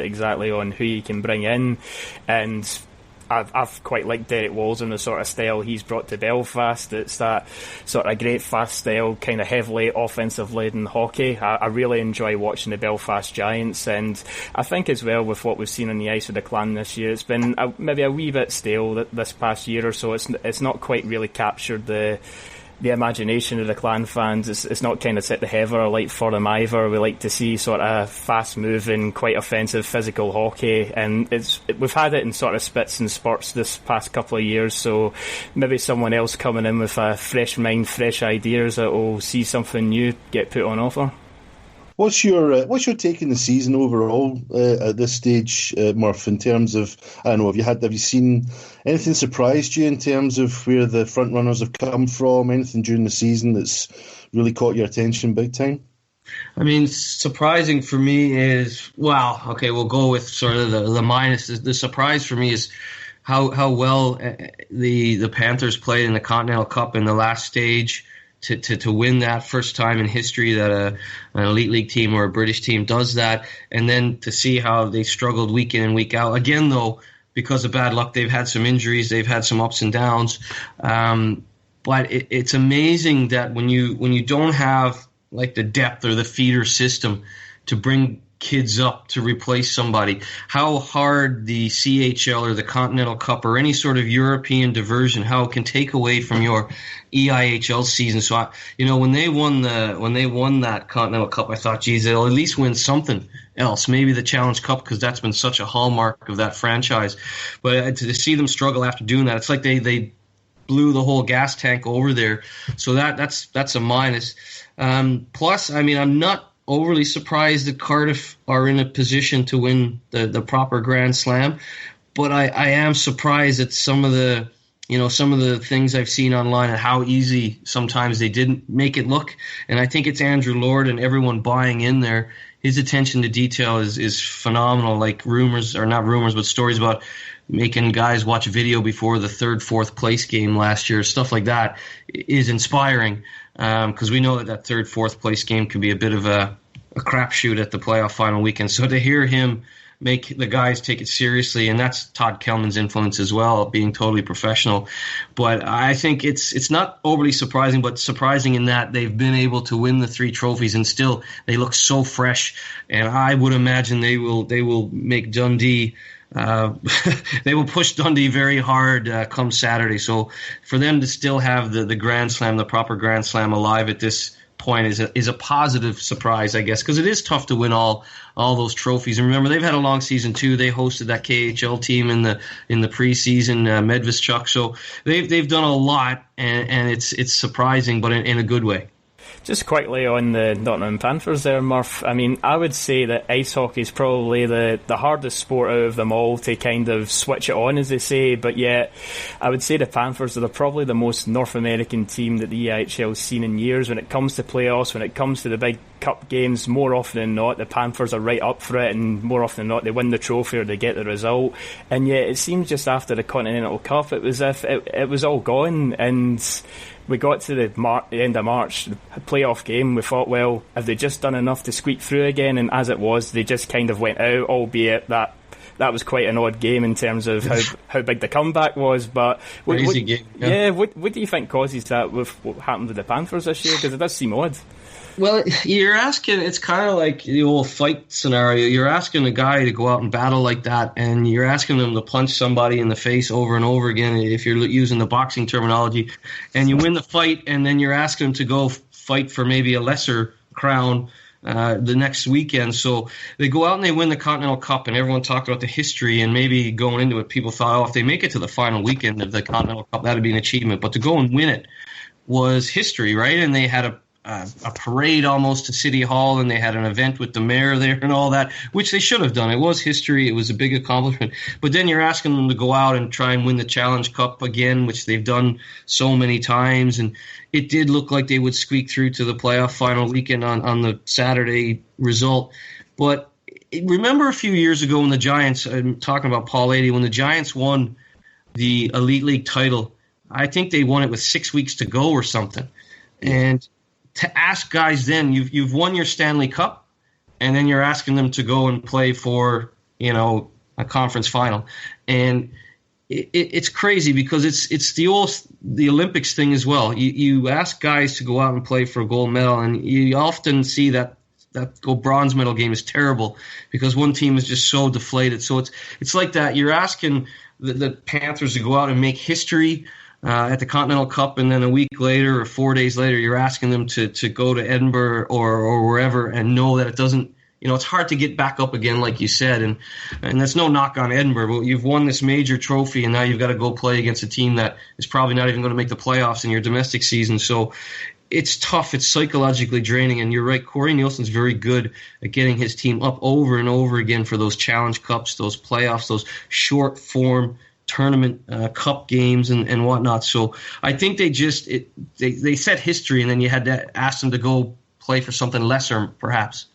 exactly on who you can bring in, and I've quite liked Derek Walls and the sort of style he's brought to Belfast. It's that sort of great fast style, kind of heavily offensive laden hockey. I really enjoy watching the Belfast Giants, and I think as well with what we've seen on the ice with the Clan this year, it's been maybe a wee bit stale this past year or so. It's not quite really captured the imagination of the Clan fans. It's not kind of set the heather like for them either. We like to see sort of fast moving, quite offensive, physical hockey, and we've had it in sort of spits and spurts this past couple of years, so maybe someone else coming in with a fresh mind, fresh ideas that will see something new get put on offer. What's your take in the season overall at this stage, Murph? In terms of, I don't know, have you seen anything surprised you in terms of where the front runners have come from? Anything during the season that's really caught your attention big time? I mean, surprising for me is, well, okay, we'll go with sort of the minus. The surprise for me is how well the Panthers played in the Continental Cup in the last stage. To win that first time in history that an elite league team or a British team does that, and then to see how they struggled week in and week out. Again, though, because of bad luck, they've had some injuries, they've had some ups and downs. But it's amazing that when you don't have like the depth or the feeder system to bring kids up to replace somebody, how hard the CHL or the Continental Cup or any sort of European diversion, how it can take away from your EIHL season. So when they won that Continental Cup, I thought, geez, they'll at least win something else, maybe the Challenge Cup, because that's been such a hallmark of that franchise. But to see them struggle after doing that, it's like they blew the whole gas tank over there. So that's a minus. Plus, I mean, I'm not overly surprised that Cardiff are in a position to win the proper Grand Slam, but I am surprised at some of the things I've seen online and how easy sometimes they didn't make it look. And I think it's Andrew Lord and everyone buying in there. His attention to detail is phenomenal. Like stories about making guys watch video before the third, fourth place game last year, stuff like that is inspiring. Because we know that third, fourth place game can be a bit of a crapshoot at the playoff final weekend. So to hear him make the guys take it seriously, and that's Todd Kelman's influence as well, being totally professional. But I think it's not overly surprising, but surprising in that they've been able to win the 3 trophies and still they look so fresh. And I would imagine they will make Dundee. They will push Dundee very hard come Saturday. So for them to still have the Grand Slam, the proper Grand Slam alive at this point is a positive surprise, I guess, because it is tough to win all those trophies. And remember, they've had a long season too. They hosted that KHL team in the preseason, Medvedchuk. So they've done a lot, and it's surprising, but in a good way. Just quickly on the Nottingham Panthers there, Murph. I mean, I would say that ice hockey is probably the hardest sport out of them all to kind of switch it on, as they say, but yet I would say the Panthers are probably the most North American team that the EIHL's seen in years. When it comes to playoffs, when it comes to the big cup games, more often than not, the Panthers are right up for it, and more often than not, they win the trophy or they get the result. And yet it seems just after the Continental Cup, it was as if it was all gone, and we got to the end of March, the playoff game, we thought, well, have they just done enough to squeak through again? And as it was, they just kind of went out, albeit that was quite an odd game in terms of how big the comeback was. But what do you think causes that with what happened with the Panthers this year? Because it does seem odd. Well, you're asking, it's kind of like the old fight scenario. You're asking a guy to go out and battle like that, and you're asking them to punch somebody in the face over and over again, if you're using the boxing terminology, and you win the fight, and then you're asking them to go fight for maybe a lesser crown the next weekend. So they go out and they win the Continental Cup, and everyone talked about the history, and maybe going into it, people thought, oh, if they make it to the final weekend of the Continental Cup, that would be an achievement. But to go and win it was history, right? And they had a parade almost to City Hall, and they had an event with the mayor there and all that, which they should have done. It was history. It was a big accomplishment. But then you're asking them to go out and try and win the Challenge Cup again, which they've done so many times. And it did look like they would squeak through to the playoff final weekend on the Saturday result. But remember a few years ago when the Giants, I'm talking about Paul Adey, when the Giants won the Elite League title, I think they won it with 6 weeks to go or something. And to ask guys then, you've won your Stanley Cup, and then you're asking them to go and play for a conference final. And it's crazy because it's the Olympics thing as well. You ask guys to go out and play for a gold medal, and you often see that bronze medal game is terrible because one team is just so deflated. So it's like that. You're asking the Panthers to go out and make history at the Continental Cup, and then a week later or 4 days later, you're asking them to go to Edinburgh or wherever and know that it doesn't. It's hard to get back up again, like you said, and that's no knock on Edinburgh, but you've won this major trophy, and now you've got to go play against a team that is probably not even going to make the playoffs in your domestic season. So it's tough. It's psychologically draining, and you're right. Corey Nielsen's very good at getting his team up over and over again for those Challenge Cups, those playoffs, those short-form tournament cup games and whatnot. So I think they set history, and then you had to ask them to go play for something lesser, perhaps.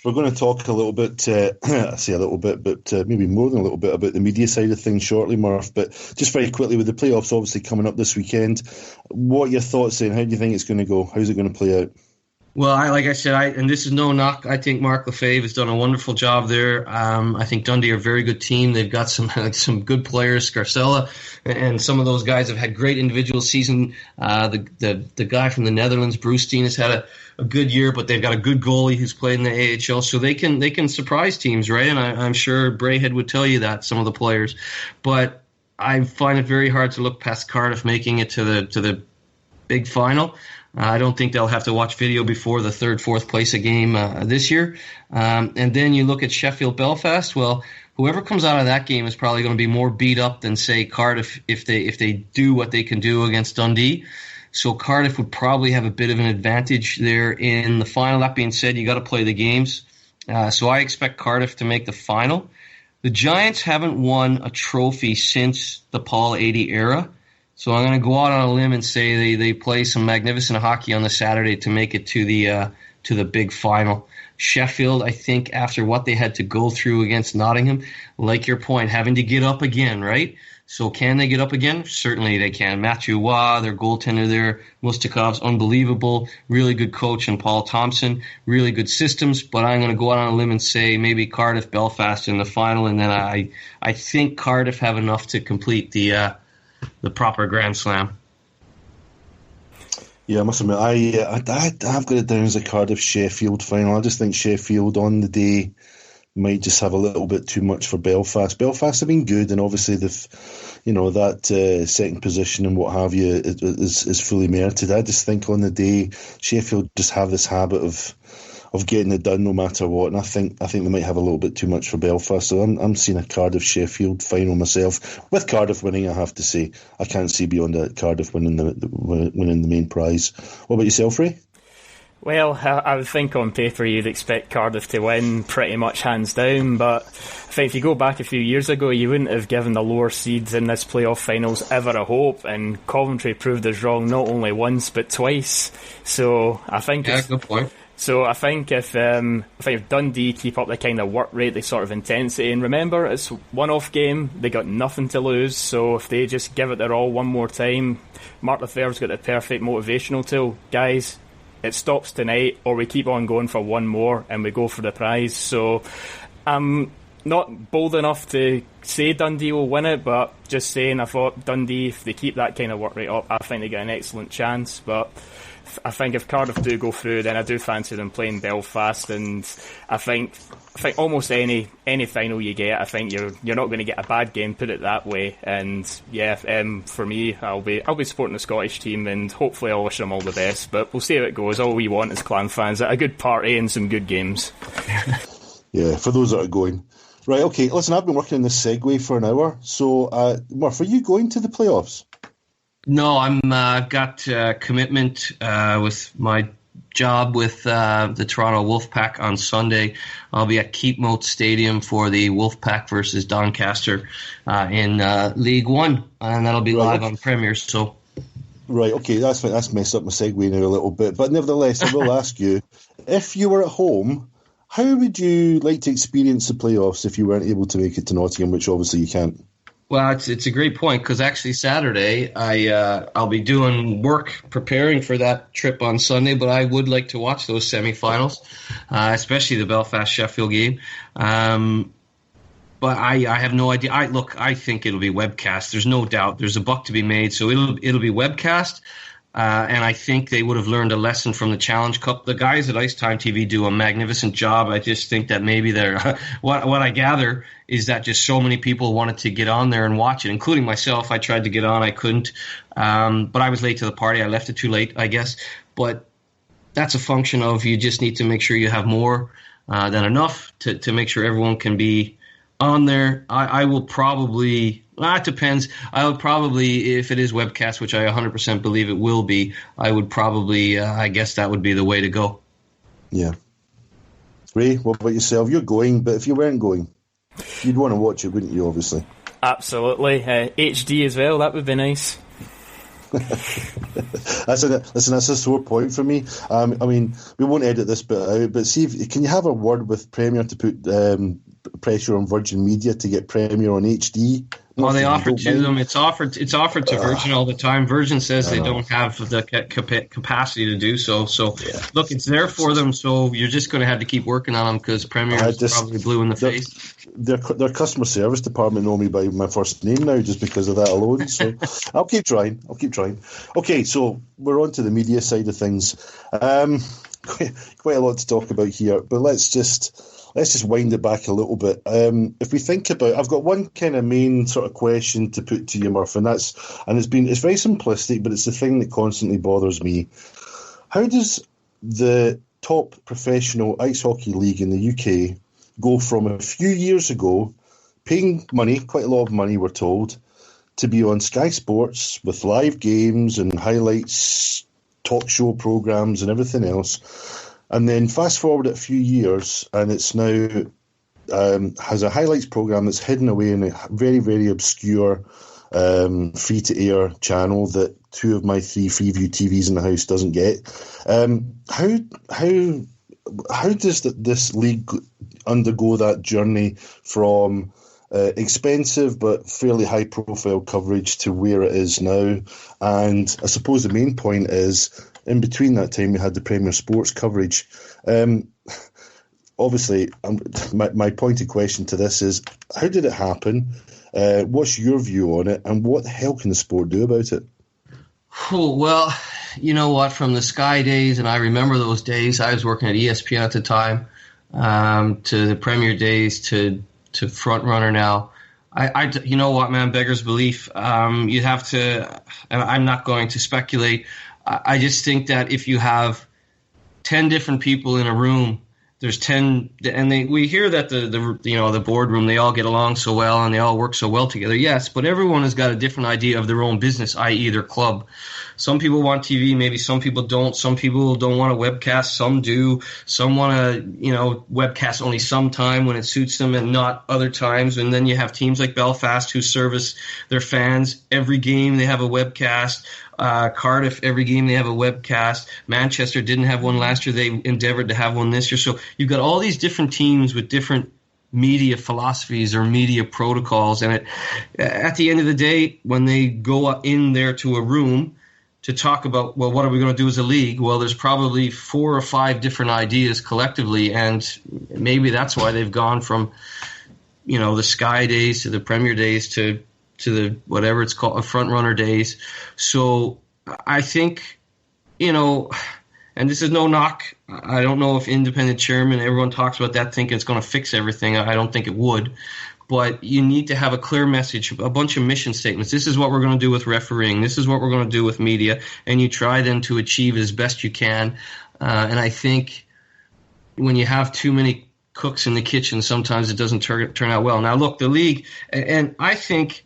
We're going to talk a little bit, I say a little bit, but maybe more than a little bit about the media side of things shortly, Murph. But just very quickly, with the playoffs obviously coming up this weekend, what are your thoughts saying? How do you think it's going to go? How's it going to play out? Well, like I said, and this is no knock. I think Mark Lefebvre has done a wonderful job there. I think Dundee are a very good team. They've got some good players, Scarcella, and some of those guys have had great individual season. The guy from the Netherlands, Brewstein, has had a good year, but they've got a good goalie who's played in the AHL, so they can surprise teams, right? And I'm sure Brayhead would tell you that, some of the players. But I find it very hard to look past Cardiff making it to the big final. I don't think they'll have to watch video before the third, fourth place a game this year. And then you look at Sheffield Belfast. Well, whoever comes out of that game is probably going to be more beat up than, say, Cardiff if they do what they can do against Dundee. So Cardiff would probably have a bit of an advantage there in the final. That being said, you got to play the games. So I expect Cardiff to make the final. The Giants haven't won a trophy since the Paul 80 era. So I'm going to go out on a limb and say they play some magnificent hockey on the Saturday to make it to the big final. Sheffield, I think, after what they had to go through against Nottingham, like your point, having to get up again, right? So can they get up again? Certainly they can. Matthew Waugh, their goaltender there, Mustakov's unbelievable, really good coach, and Paul Thompson, really good systems. But I'm going to go out on a limb and say maybe Cardiff, Belfast in the final, and then I think Cardiff have enough to complete the proper Grand Slam. Yeah, I must admit, I've got it down as a Cardiff-Sheffield final. I just think Sheffield on the day might just have a little bit too much for Belfast. Belfast have been good, and obviously that second position and what have you is fully merited. I just think on the day Sheffield just have this habit of getting it done no matter what, and I think they might have a little bit too much for Belfast. So I'm seeing a Cardiff-Sheffield final myself, with Cardiff winning. I have to say I can't see beyond that Cardiff winning the main prize. What about yourself, Ray? Well, I would think on paper you'd expect Cardiff to win pretty much hands down, but I think if you go back a few years ago, you wouldn't have given the lower seeds in this playoff finals ever a hope, and Coventry proved us wrong not only once but twice. So I think good point. So I think if Dundee keep up the kind of work rate, the sort of intensity, and remember it's a one-off game, they got nothing to lose, so if they just give it their all one more time, Mark Lefebvre's got the perfect motivational tool. Guys, it stops tonight, or we keep on going for one more and we go for the prize. So I'm not bold enough to say Dundee will win it, but just saying, I thought Dundee, if they keep that kind of work rate up, I think they get an excellent chance. But I think if Cardiff do go through, then I do fancy them playing Belfast, and I think almost any final you get, I think you're not going to get a bad game, put it that way. And yeah, for me, I'll be supporting the Scottish team, and hopefully I'll wish them all the best. But we'll see how it goes. All we want as Clan fans, a good party and some good games. Yeah, for those that are going. Right, okay, listen, I've been working on this segue for an hour. So, Murph, are you going to the playoffs? No, I've got commitment with my job with the Toronto Wolfpack on Sunday. I'll be at Keepmoat Stadium for the Wolfpack versus Doncaster in League One, and that'll be live on Premier. So, right, okay, that's messed up my segue now a little bit, but nevertheless, I will ask you, if you were at home, how would you like to experience the playoffs if you weren't able to make it to Nottingham, which obviously you can't? Well, it's a great point because actually Saturday I'll be doing work preparing for that trip on Sunday, but I would like to watch those semifinals, especially the Belfast Sheffield game. But I have no idea. I think it'll be webcast. There's no doubt. There's a buck to be made, so it'll be webcast. And I think they would have learned a lesson from the Challenge Cup. The guys at Icetime TV do a magnificent job. I just think that maybe they're what I gather is that just so many people wanted to get on there and watch it, including myself. I tried to get on, I couldn't, but I was late to the party. I left it too late, I guess. But that's a function of you just need to make sure you have more than enough to make sure everyone can be on there. I will probably. It depends. I would probably, if it is webcast, which I 100% believe it will be, I would probably, I guess that would be the way to go. Yeah. Ray, what about yourself? You're going, but if you weren't going, you'd want to watch it, wouldn't you, obviously? Absolutely. HD as well, that would be nice. That's a sore point for me. I mean, we won't edit this bit out, but see, can you have a word with Premier to put pressure on Virgin Media to get Premier on HD? Well, they offered to them. It's offered to Virgin all the time. Virgin says they don't have the capacity to do so. So, look, it's there for them. So you're just going to have to keep working on them because Premier is probably blue in the face. Their customer service department know me by my first name now just because of that alone. So I'll keep trying. Okay, so we're on to the media side of things. Quite a lot to talk about here, but let's just wind it back a little bit. If we think about, I've got one kind of main sort of question to put to you, Murph, and it's very simplistic, but it's the thing that constantly bothers me. How does the top professional ice hockey league in the UK go from a few years ago, paying money, quite a lot of money, we're told, to be on Sky Sports with live games and highlights, talk show programs and everything else, and then fast forward a few years and it's now has a highlights program that's hidden away in a very, very obscure free-to-air channel that 2 of my 3 Freeview TVs in the house doesn't get. How does this league undergo that journey from expensive but fairly high-profile coverage to where it is now? And I suppose the main point is, in between that time, we had the Premier Sports coverage. Obviously, my pointed question to this is, how did it happen? What's your view on it? And what the hell can the sport do about it? Oh, well, you know what? From the Sky days, and I remember those days, I was working at ESPN at the time, to the Premier days, to Front Runner now. You know what, man, beggar's belief. You have to, and I'm not going to speculate. I just think that if you have 10 different people in a room, there's 10, and we hear that the boardroom, they all get along so well and they all work so well together. Yes, but everyone has got a different idea of their own business, i.e. their club. Some people want TV, maybe some people don't. Some people don't want a webcast, some do. Some want to, webcast only sometime when it suits them and not other times. And then you have teams like Belfast who service their fans every game. They have a webcast. Cardiff, every game they have a webcast. Manchester didn't have one last year. They endeavored to have one this year. So you've got all these different teams with different media philosophies or media protocols. And at the end of the day, when they go in there to a room to talk about, well, what are we going to do as a league? Well, there's probably 4 or 5 different ideas collectively. And maybe that's why they've gone from, the Sky days to the Premier days to the whatever it's called, Front Runner days. So I think, and this is no knock. I don't know if independent chairman, everyone talks about that thinking it's going to fix everything. I don't think it would. But you need to have a clear message, a bunch of mission statements. This is what we're going to do with refereeing. This is what we're going to do with media. And you try then to achieve as best you can. And I think when you have too many cooks in the kitchen, sometimes it doesn't turn out well. Now, look, the league, and I think,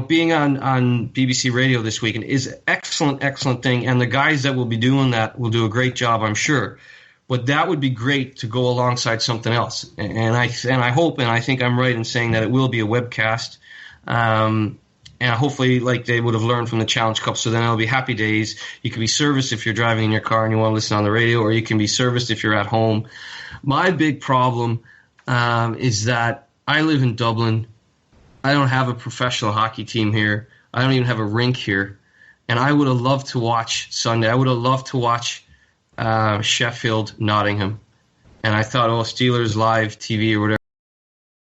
being on BBC Radio this weekend is an excellent thing, and the guys that will be doing that will do a great job, I'm sure. But that would be great to go alongside something else. And I hope, and I think I'm right in saying that it will be a webcast. And hopefully, like they would have learned from the Challenge Cup, so then it'll be happy days. You can be serviced if you're driving in your car and you want to listen on the radio, or you can be serviced if you're at home. My big problem is that I live in Dublin. I don't have a professional hockey team here. I don't even have a rink here. And I would have loved to watch Sunday. I would have loved to watch Sheffield, Nottingham. And I thought, Steelers Live TV or whatever.